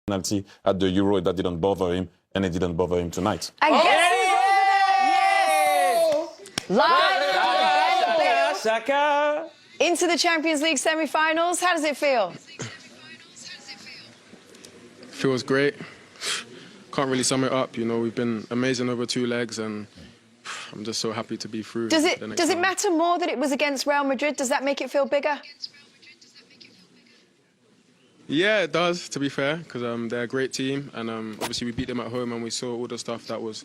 penalty at the Euro that didn't bother him, and it didn't bother him tonight. I guess Live Saka. into the Champions League semi-finals. How does it feel? Feels great. Can't really sum it up. You know, we've been amazing over 2 legs, and I'm just so happy to be through. Does it matter more that it was against Real Madrid? Does that make it feel bigger? Yeah, it does, to be fair, because they're a great team, and obviously we beat them at home, and we saw all the stuff that was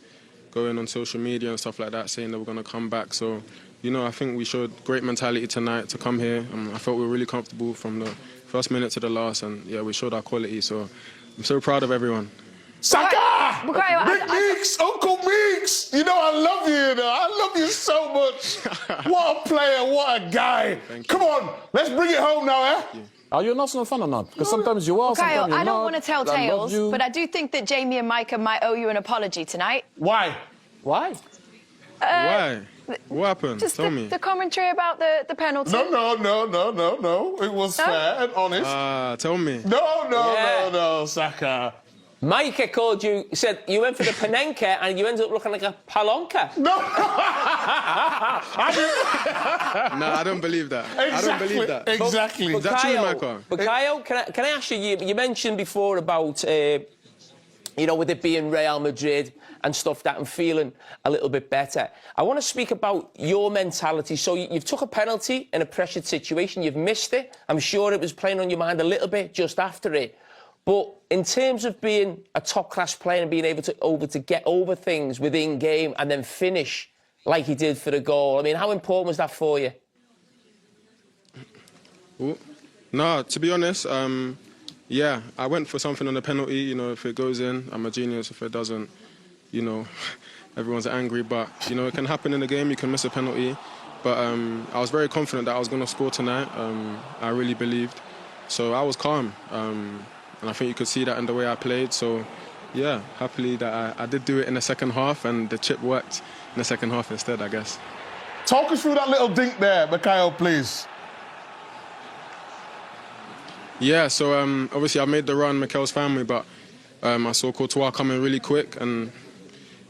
going on social media and stuff like that, saying that we're going to come back. So, you know, I think we showed great mentality tonight to come here. I felt we were really comfortable from the first minute to the last, and yeah, we showed our quality. So I'm so proud of everyone. Saka! Bukayo, Big Meeks! Uncle Meeks! You know I love you, you know. I love you so much. What a player, what a guy. Come on, let's bring it home now, eh? Are you an Arsenal fan or not? Because sometimes you are, sometimes Bukayo, you're I don't not. want to tell I love tales, you. but I do think that Jamie and Micah might owe you an apology tonight. Why? Why? Why? What happened? Just Tell me. the commentary about the penalty. No. It was fair and honest. Tell me. No, Saka. Micah called you, said you went for the Panenka and you ended up looking like a Palonka. No! No, I don't believe that. Exactly. I don't believe that. Exactly. Is that true, Michael? Bukayo, can I ask you, you mentioned before about, you know, with it being Real Madrid and stuff that I'm feeling a little bit better. I want to speak about your mentality. So you've took a penalty in a pressured situation, you've missed it. I'm sure it was playing on your mind a little bit just after it. But in terms of being a top-class player and being able to get over things within game and then finish like he did for the goal, I mean, how important was that for you? No, to be honest, yeah, I went for something on the penalty. You know, if it goes in, I'm a genius. If it doesn't, you know, everyone's angry. But, you know, it can happen in the game. You can miss a penalty. But I was very confident that I was going to score tonight. I really believed. So I was calm. And I think you could see that in the way I played. So, yeah, happily that I did do it in the second half, and the chip worked in the second half instead, I guess. Talk us through that little dink there, Bukayo, please. Yeah, so obviously I made the run, Mikel's family, but I saw Courtois coming really quick, and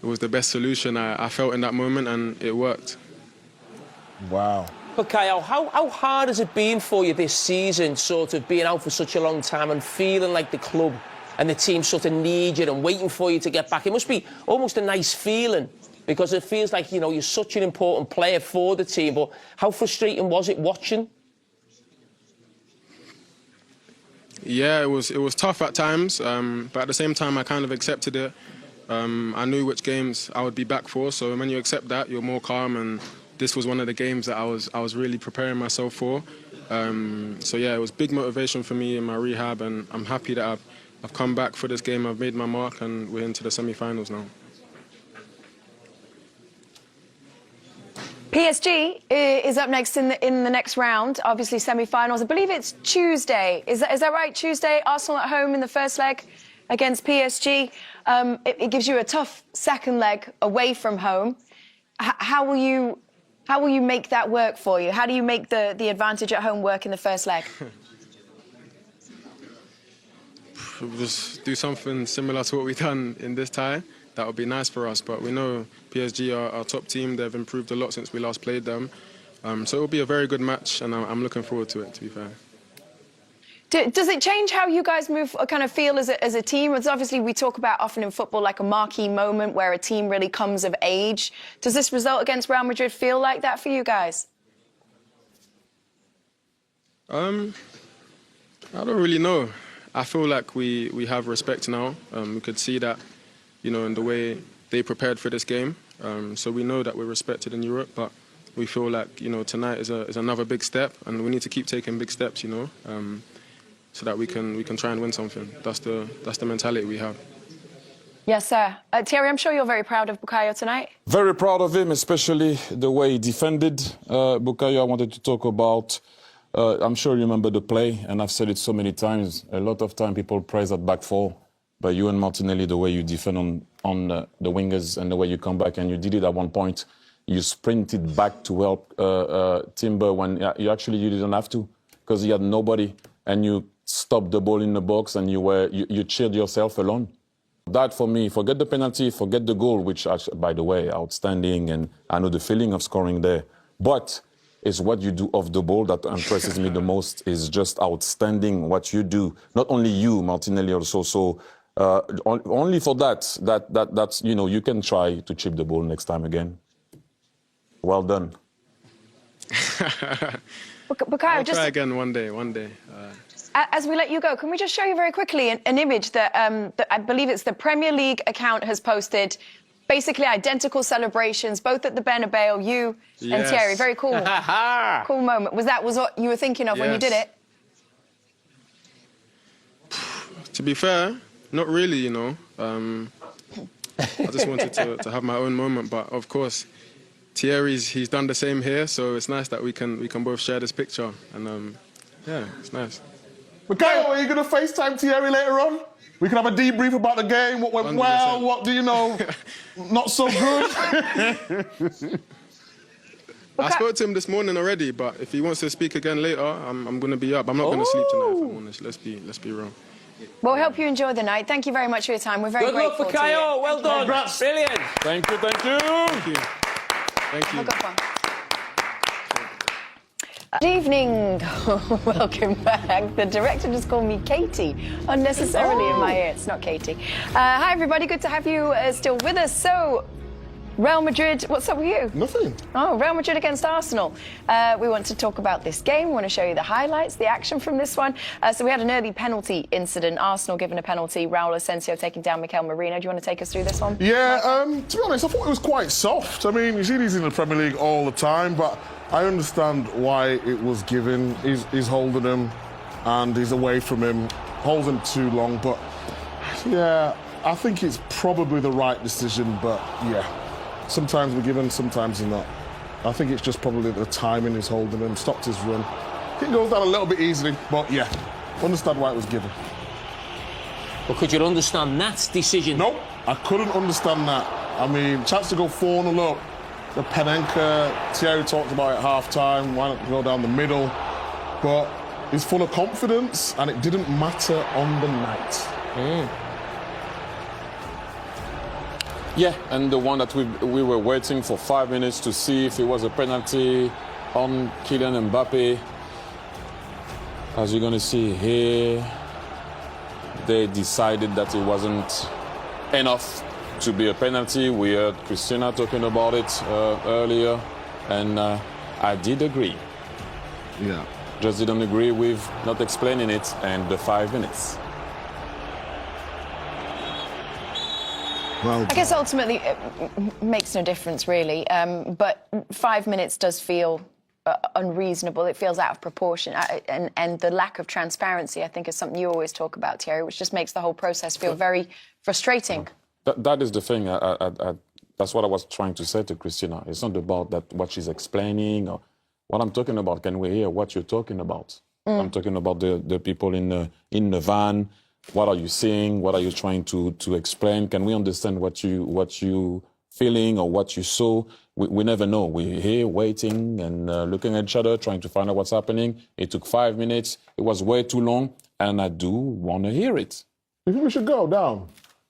it was the best solution I felt in that moment, and it worked. Wow. Bukayo, how hard has it been for you this season, sort of being out for such a long time and feeling like the club and the team sort of need you and waiting for you to get back? It must be almost a nice feeling, because it feels like, you know, you're such an important player for the team. But how frustrating was it watching? Yeah, it was tough at times, but at the same time I kind of accepted it. I knew which games I would be back for, so when you accept that, you're more calm, and this was one of the games that I was really preparing myself for. So yeah, it was big motivation for me in my rehab, and I'm happy that I've come back for this game. I've made my mark, and we're into the semi-finals now. PSG is up next in the next round, obviously semi-finals. I believe it's Tuesday. Is that right? Tuesday, Arsenal at home in the first leg against PSG. It gives you a tough second leg away from home. How will you make that work for you? How do you make the advantage at home work in the first leg? We'll just do something similar to what we've done in this tie. That would be nice for us, but we know PSG are our top team. They've improved a lot since we last played them. So it will be a very good match, and I'm looking forward to it, to be fair. Does it change how you guys kind of feel as a team? It's obviously, we talk about often in football like a marquee moment where a team really comes of age. Does this result against Real Madrid feel like that for you guys? I don't really know. I feel like we have respect now. We could see that, you know, in the way they prepared for this game. So we know that we're respected in Europe, but we feel like, you know, tonight is another big step, and we need to keep taking big steps, you know, so that we can try and win something. That's the mentality we have. Yes, sir. Thierry, I'm sure you're very proud of Bukayo tonight. Very proud of him, especially the way he defended. Bukayo, I wanted to talk about, I'm sure you remember the play, and I've said it so many times. A lot of time people praise that back four, but you and Martinelli, the way you defend on the wingers and the way you come back, and you did it at one point. You sprinted back to help Timber when you didn't have to, because he had nobody, and you stopped the ball in the box and you cheered yourself alone. That for me, forget the penalty, forget the goal, which by the way, outstanding, and I know the feeling of scoring there. But it's what you do off the ball that impresses me the most. Is just outstanding what you do. Not only you, Martinelli also. So only for that's you can try to chip the ball next time again. Well done. Bukayo, I'll try again one day. As we let you go, can we just show you very quickly an image that I believe it's the Premier League account has posted? Basically identical celebrations, both at the Bernabeu, you and Thierry. Very cool. Cool moment. Was what you were thinking of when you did it? To be fair, not really, you know. I just wanted to have my own moment, but of course, he's done the same here, so it's nice that we can both share this picture, and yeah, it's nice. Bukayo, are you going to FaceTime Thierry later on? We can have a debrief about the game, what went 100%. well, what do you know, not so good. I spoke to him this morning already, but if he wants to speak again later, I'm going to be up. I'm not going to sleep tonight, if I'm honest. Let's be real. We'll help you enjoy the night. Thank you very much for your time. We're very grateful to you. Good luck, Bukayo. Well done. Congrats. Brilliant. Thank you. Thank you. Have a good one. Good evening. Welcome back. The director just called me Katie unnecessarily in my ear. It's not Katie. Hi, everybody. Good to have you still with us. So, Real Madrid, what's up with you? Nothing. Oh, Real Madrid against Arsenal. We want to talk about this game. We want to show you the highlights, the action from this one. So we had an early penalty incident. Arsenal given a penalty. Raul Asensio taking down Mikel Merino. Do you want to take us through this one? Yeah, to be honest, I thought it was quite soft. I mean, you see these in the Premier League all the time, but I understand why it was given. He's holding him and he's away from him. Holds him too long, but yeah, I think it's probably the right decision, but yeah. Sometimes we're given, sometimes we're not. I think it's just probably the timing is holding him, stopped his run. It goes down a little bit easily, but yeah, understand why it was given. But could you understand that decision? No, I couldn't understand that. I mean, chance to go 4-0 up. The Panenka, Thierry talked about it at half-time, why not go down the middle? But he's full of confidence, and it didn't matter on the night. Yeah, and the one that we were waiting for 5 minutes to see if it was a penalty on Kylian Mbappe. As you're going to see here, they decided that it wasn't enough to be a penalty. We heard Christina talking about it earlier, and I did agree. Yeah. Just didn't agree with not explaining it and the 5 minutes. Well, I guess ultimately it makes no difference, really. But 5 minutes does feel unreasonable. It feels out of proportion. And the lack of transparency, I think, is something you always talk about, Thierry, which just makes the whole process feel very frustrating. That is the thing. That's what I was trying to say to Christina. It's not about what she's explaining or what I'm talking about. Can we hear what you're talking about? I'm talking about the people in the van. What are you seeing? What are you trying to explain? Can we understand what you feeling or what you saw? We never know. We're here waiting and looking at each other, trying to find out what's happening. It took 5 minutes. It was way too long, and I do want to hear it. I think we should go down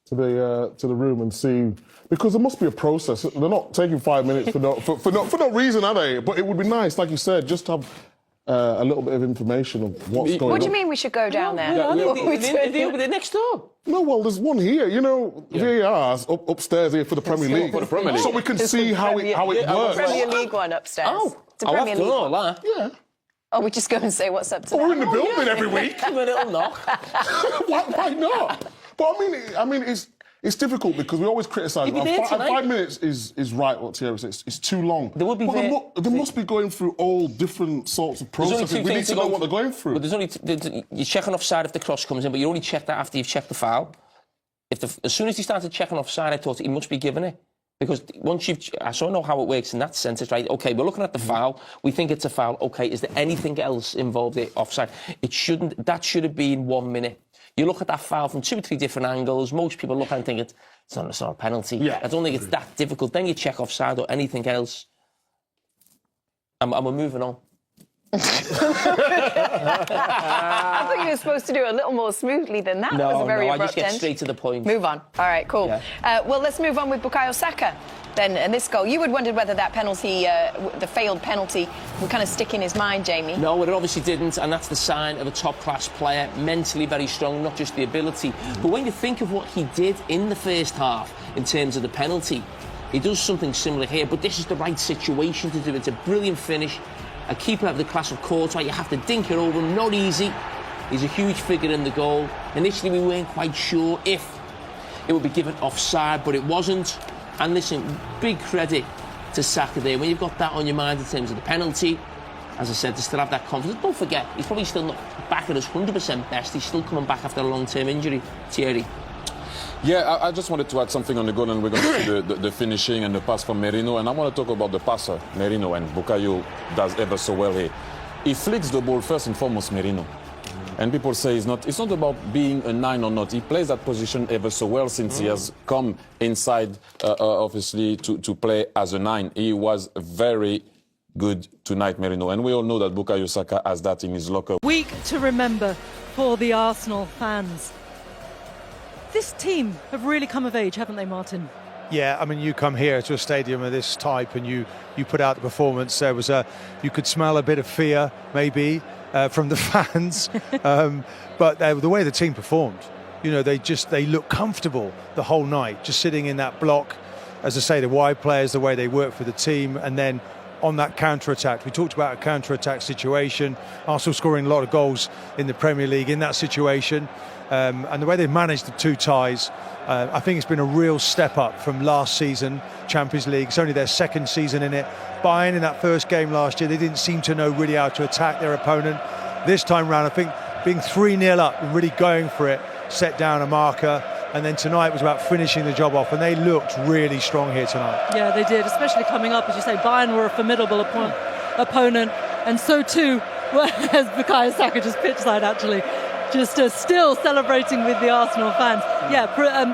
to the room and see, because there must be a process. They're not taking 5 minutes for no reason, are they? But it would be nice, like you said, just to have a little bit of information of what's going on. What do you mean we should go down there? They're next door. No, well, there's one here. You know, VAR's upstairs here for the Premier League. For the Premier League. So we can see how it works. Premier League one upstairs. Oh, it's a Premier League one. that. Yeah. Oh, we just go and say what's up to We're in them. the building every week. Give a little knock. Why not? But I mean, it's difficult because we always criticise. You'll be there tonight. 5 minutes is right. What Thierry says, it's too long. There would be they must be going through all different sorts of processes. We need to know what they're going through. But you check on offside if the cross comes in, but you only check that after you've checked the foul. As soon as he started checking offside, I thought he must be giving it. Because once I know how it works in that sense. It's right, OK, we're looking at the foul. We think it's a foul. OK, is there anything else involved there offside? That should have been 1 minute. You look at that foul from 2 or 3 different angles. Most people look and think it's not a penalty. Yeah, I don't think it's that difficult. Then you check offside or anything else. And we're moving on. I thought you were supposed to do a little more smoothly than that. That was a very I abrupt just get end. straight to the point. Move on. All right, cool. Yeah. Well, let's move on with Bukayo Saka then, and this goal. You would wondered whether that penalty, the failed penalty, would kind of stick in his mind, Jamie. No, it obviously didn't, and that's the sign of a top-class player, mentally very strong, not just the ability. But when you think of what he did in the first half in terms of the penalty, he does something similar here, but this is the right situation to do it. It's a brilliant finish. A keeper of the class of Courtois, you have to dink it over him, not easy. He's a huge figure in the goal. Initially, we weren't quite sure if it would be given offside, but it wasn't. And listen, big credit to Saka there. When you've got that on your mind in terms of the penalty, as I said, to still have that confidence. Don't forget, he's probably still not back at his 100% best. He's still coming back after a long-term injury, Thierry. Yeah, I just wanted to add something on the goal, and we're going to see the finishing and the pass from Merino. And I want to talk about the passer, Merino, and Bukayo does ever so well here. He flicks the ball first and foremost, Merino. And people say it's not about being a 9 or not. He plays that position ever so well since he has come inside, obviously, to play as a 9. He was very good tonight, Merino. And we all know that Bukayo Saka has that in his locker. Week to remember for the Arsenal fans. This team have really come of age, haven't they, Martin? Yeah, I mean, you come here to a stadium of this type and you put out the performance. There was you could smell a bit of fear, maybe, from the fans. But the way the team performed, you know, they look comfortable the whole night, just sitting in that block. As I say, the wide players, the way they work for the team, and then on that counter-attack. We talked about a counter-attack situation. Arsenal scoring a lot of goals in the Premier League in that situation. And the way they've managed the 2 ties, I think it's been a real step up from last season, Champions League. It's only their 2nd season in it. Bayern in that first game last year, they didn't seem to know really how to attack their opponent. This time round, I think being 3-0 up and really going for it, set down a marker. And then tonight was about finishing the job off, and they looked really strong here tonight. Yeah, they did, especially coming up, as you say. Bayern were a formidable opponent, and so too was Bukayo Saka, just pitch side actually. Just still celebrating with the Arsenal fans. Yeah,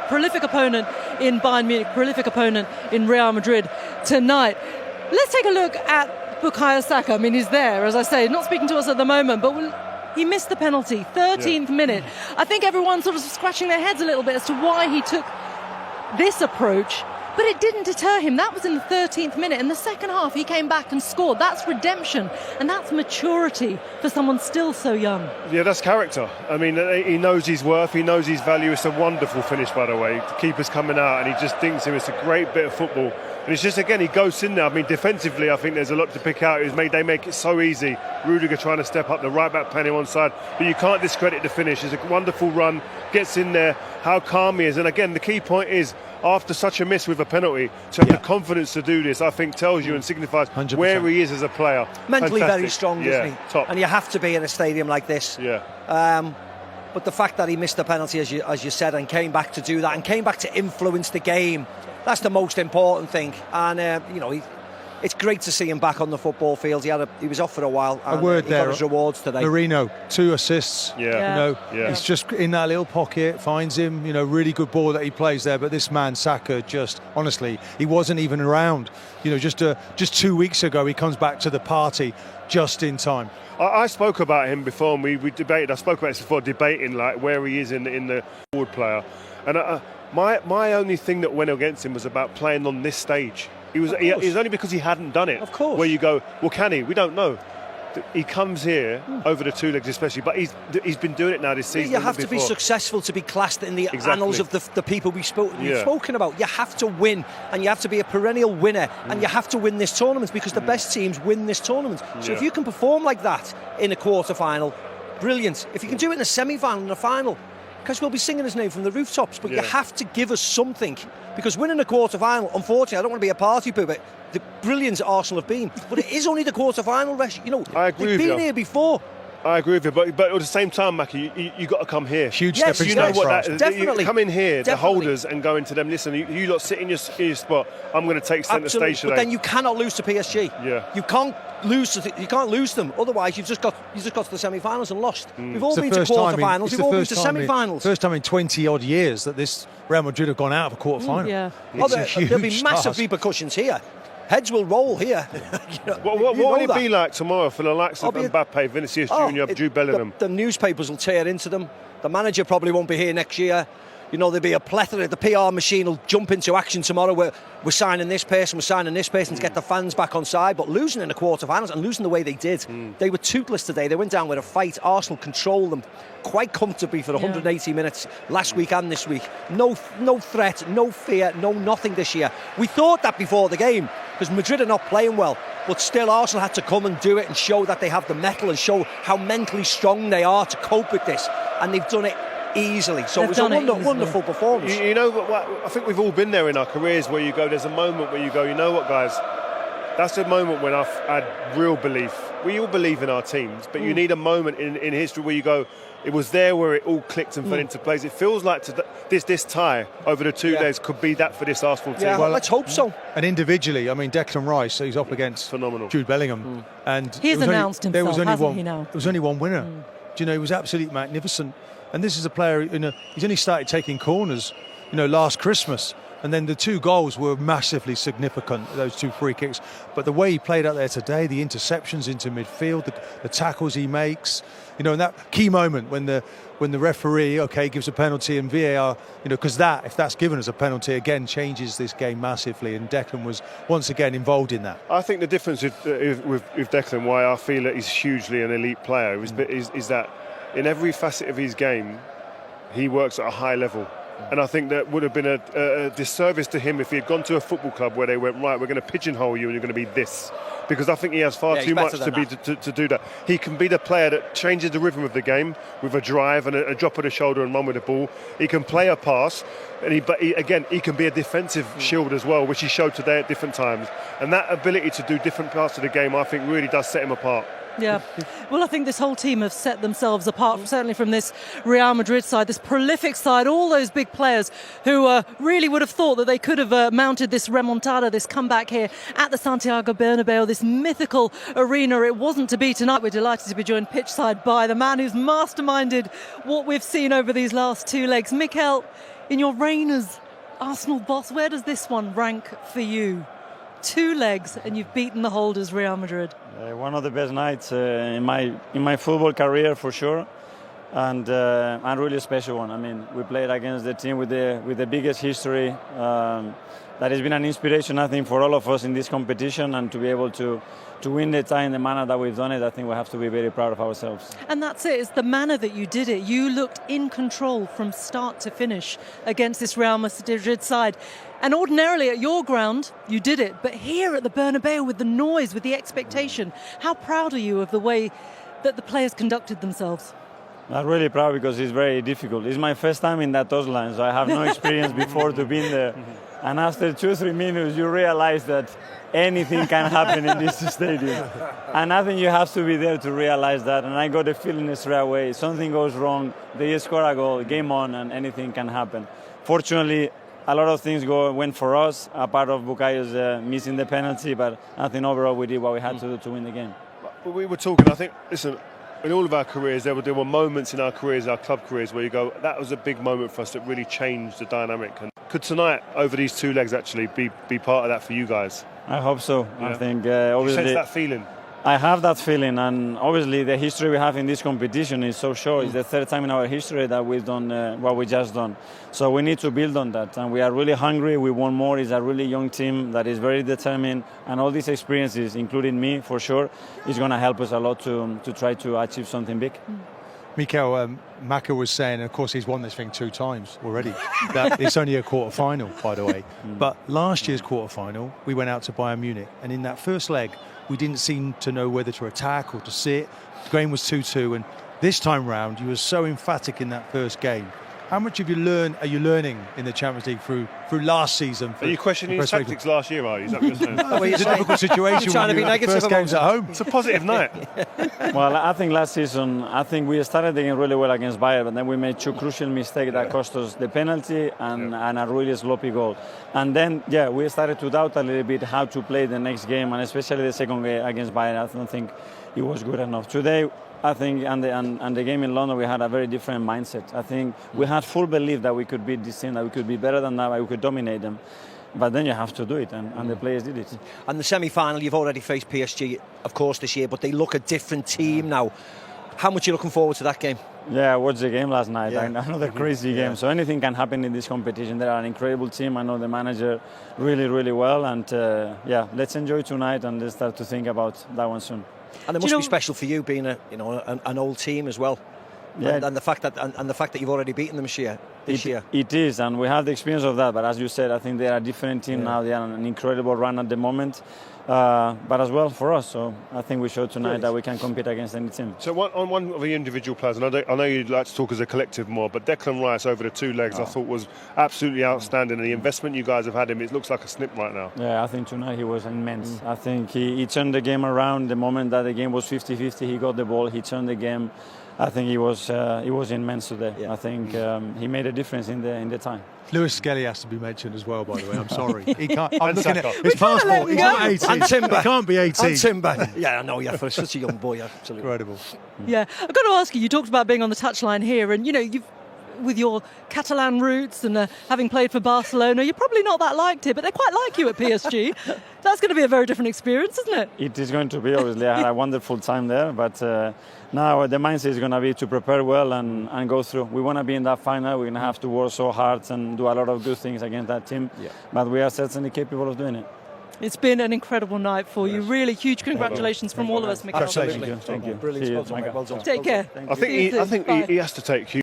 prolific opponent in Bayern Munich, prolific opponent in Real Madrid tonight. Let's take a look at Bukayo Saka. I mean, he's there, as I say, not speaking to us at the moment, but he missed the penalty, 13th minute. I think everyone's sort of scratching their heads a little bit as to why he took this approach, but it didn't deter him. That was in the 13th minute. In the second half, he came back and scored. That's redemption, and that's maturity for someone still so young. Yeah, that's character. I mean, he knows his worth, he knows his value. It's a wonderful finish, by the way. The keeper's coming out, and he just thinks it's a great bit of football. And it's just, again, he goes in there. I mean, defensively, I think there's a lot to pick out. They make it so easy. Rudiger trying to step up, the right-back playing on side. But you can't discredit the finish. It's a wonderful run, gets in there, how calm he is. And again, the key point is, after such a miss with a penalty, to have the confidence to do this, I think tells you and signifies 100%. Where he is as a player. Mentally Fantastic. very strong, isn't he? Top. And you have to be in a stadium like this. Yeah. But the fact that he missed the penalty, as you said, and came back to do that, and came back to influence the game, that's the most important thing. And it's great to see him back on the football field. He was off for a while. And, a word he there. got his rewards today. Merino, 2 assists. Yeah. He's just in that little pocket, finds him. Really good ball that he plays there. But this man, Saka, just honestly, he wasn't even around. Just 2 weeks ago, he comes back to the party just in time. I spoke about him before, and we debated. I spoke about this before, debating like where he is in the forward player. And my only thing that went against him was about playing on this stage. It was only because he hadn't done it. Of course. Where you go, well, can he? We don't know. He comes here over the 2 legs especially, but he's been doing it now this season. You have to be successful to be classed in the annals of the people we've spoken about. You have to win, and you have to be a perennial winner, and you have to win this tournament because the best teams win this tournament. So if you can perform like that in a quarter-final, brilliant. If you can do it in a semi-final and a final, because we'll be singing his name from the rooftops, but you have to give us something, because winning a quarter-final, unfortunately, I don't want to be a party pooper, the brilliance Arsenal have been, but it is only the quarter-final, I agree they've with been you. here before. I agree with you, but at the same time, Mackie, you got to come here. Huge Yes, stepping You know stones what for that Arsenal. is. Definitely. You come in here, the Definitely. holders, and go into them. Listen, you lot sit in your spot. I'm going to take centre Absolutely. stage But today. then you cannot lose to PSG. Yeah. You can't lose them. Otherwise, you've just got to the semi-finals and lost. We've all It's the been to first time quarter-finals. it's We've the all been first to time in- semi-finals. First time in 20 odd years that this Real Madrid have gone out of a quarter final. Yeah. It's a There'll be huge massive task. repercussions here. Heads will roll here. What will it be like tomorrow for the likes of Mbappe, Vinicius Junior, Jude Bellingham? The newspapers will tear into them. The manager probably won't be here next year. There'll be a plethora. The PR machine will jump into action tomorrow. We're signing this person, to get the fans back on side. But losing in the quarterfinals and losing the way they did, they were toothless today. They went down with a fight. Arsenal controlled them quite comfortably for 180 minutes last week and this week. No threat, no fear, no nothing this year. We thought that before the game because Madrid are not playing well. But still, Arsenal had to come and do it and show that they have the mettle and show how mentally strong they are to cope with this. And they've done it easily. So it was a wonderful performance. You know what? I think we've all been there in our careers where you go, there's a moment where you go, you know what, guys? That's the moment when I've had real belief. We all believe in our teams, but you need a moment in history where you go, it was there where it all clicked and fell into place. It feels like this tie over the 2 days could be that for this Arsenal team. Yeah, well, let's hope so. And individually, I mean, Declan Rice, he's up against Jude Bellingham. And he's announced himself, hasn't he now? There was only one winner. Do you know, he was absolutely magnificent. And this is a player, he's only started taking corners, last Christmas. And then the 2 goals were massively significant, those 2 free kicks. But the way he played out there today, the interceptions into midfield, the tackles he makes, and that key moment when the referee, gives a penalty and VAR, because if that's given as a penalty, again, changes this game massively. And Declan was once again involved in that. I think the difference with Declan, why I feel that he's hugely an elite player, is that in every facet of his game, he works at a high level. And I think that would have been a disservice to him if he had gone to a football club where they went, right, we're going to pigeonhole you and you're going to be this. Because I think he has far too much to do that. He can be the player that changes the rhythm of the game with a drive and a drop of the shoulder and run with the ball. He can play a pass, but he can be a defensive shield as well, which he showed today at different times. And that ability to do different parts of the game, I think, really does set him apart. Yeah, well, I think this whole team have set themselves apart, certainly from this Real Madrid side, this prolific side, all those big players who really would have thought that they could have mounted this remontada, this comeback here at the Santiago Bernabeu, this mythical arena. It wasn't to be tonight. We're delighted to be joined pitchside by the man who's masterminded what we've seen over these last 2 legs. Mikel, in your reign as Arsenal boss, where does this one rank for you? 2 legs and you've beaten the holders Real Madrid. One of the best nights in my football career for sure, and a really special one. I mean, we played against the team with the biggest history. That has been an inspiration, I think, for all of us in this competition, and to be able to win the tie in the manner that we've done it, I think we have to be very proud of ourselves. And that's it, it's the manner that you did it. You looked in control from start to finish against this Real Madrid side. And ordinarily at your ground, you did it. But here at the Bernabeu, with the noise, with the expectation, how proud are you of the way that the players conducted themselves? I'm really proud because it's very difficult. It's my first time in that touchline, so I have no experience before to be in there. And after 2-3 minutes, you realize that anything can happen in this stadium. And I think you have to be there to realize that. And I got the feeling straight away. Something goes wrong, they score a goal, game on, and anything can happen. Fortunately, a lot of things went for us. A part of Bukayo's missing the penalty, but I think overall we did what we had to do to win the game. We were talking, I think, listen, in all of our careers, there were moments in our careers, our club careers, where you go, that was a big moment for us that really changed the dynamic. And could tonight, over these 2 legs, actually be part of that for you guys? I hope so. Yeah. I think You obviously sense that feeling? I have that feeling, and obviously the history we have in this competition is so short. It's the 3rd time in our history that we've done what we just done. So we need to build on that, and we are really hungry. We want more. It's a really young team that is very determined, and all these experiences, including me for sure, is going to help us a lot to try to achieve something big. Mikel, Maka was saying, of course, he's won this thing 2 times already. That it's only a quarter-final, by the way. But last year's quarter-final, we went out to Bayern Munich, and in that first leg, we didn't seem to know whether to attack or to sit. The game was 2-2, and this time round, you were so emphatic in that first game. How much are you learning in the Champions League through last season? Are you questioning his tactics last year, are you? Is that what you're saying? No, it's a difficult situation when you're at the first games at home. It's a positive night. Well, I think last season, we started the game really well against Bayern, but then we made 2 crucial mistakes that cost us the penalty and a really sloppy goal. And then, we started to doubt a little bit how to play the next game, and especially the second game against Bayern. I don't think it was good enough. Today, I think, and the game in London, we had a very different mindset. I think we had full belief that we could beat this team, that we could be better than that, we could dominate them. But then you have to do it, and the players did it. And the semi-final, you've already faced PSG, of course, this year, but they look a different team now. How much are you looking forward to that game? Yeah, I watched the game last night. Yeah. Another crazy game. So anything can happen in this competition. They are an incredible team. I know the manager really, really well. And yeah, let's enjoy tonight and let's start to think about that one soon. And it must be special for you being an old team as well. Yeah. And the fact that you've already beaten them this year. It is, and we have the experience of that. But as you said, I think they are a different team now. They are an incredible run at the moment. But as well for us, so I think we showed tonight that we can compete against any team. So on one of the individual players, and I know you'd like to talk as a collective more, but Declan Rice over the 2 legs I thought was absolutely outstanding, and the investment you guys have had him, it looks like a snip right now. Yeah, I think tonight he was immense. I think he turned the game around. The moment that the game was 50-50, he got the ball, he turned the game. I think he was immense today. Yeah. I think he made a difference in the time. Lewis Skelly has to be mentioned as well, by the way. I'm sorry. He can't. I'm And looking at Saka. his passport. He's not 18. And Timber. He can't be 18. And Timber. Yeah, I know. Yeah, for such a young boy, absolutely. Incredible. Yeah, I've got to ask you. You talked about being on the touchline here, and you've with your Catalan roots and having played for Barcelona, you're probably not that liked here, but they quite like you at PSG. That's going to be a very different experience, isn't it? It is going to be, obviously. I had a wonderful time there, but now the mindset is going to be to prepare well and go through. We want to be in that final. We're going to have to work so hard and do a lot of good things against that team, but we are certainly capable of doing it. It's been an incredible night for you. Really huge congratulations from all of us, Mikel. Absolutely. Thank you. Brilliant. Cheers, Well done. Michael. Take care. I think he has to take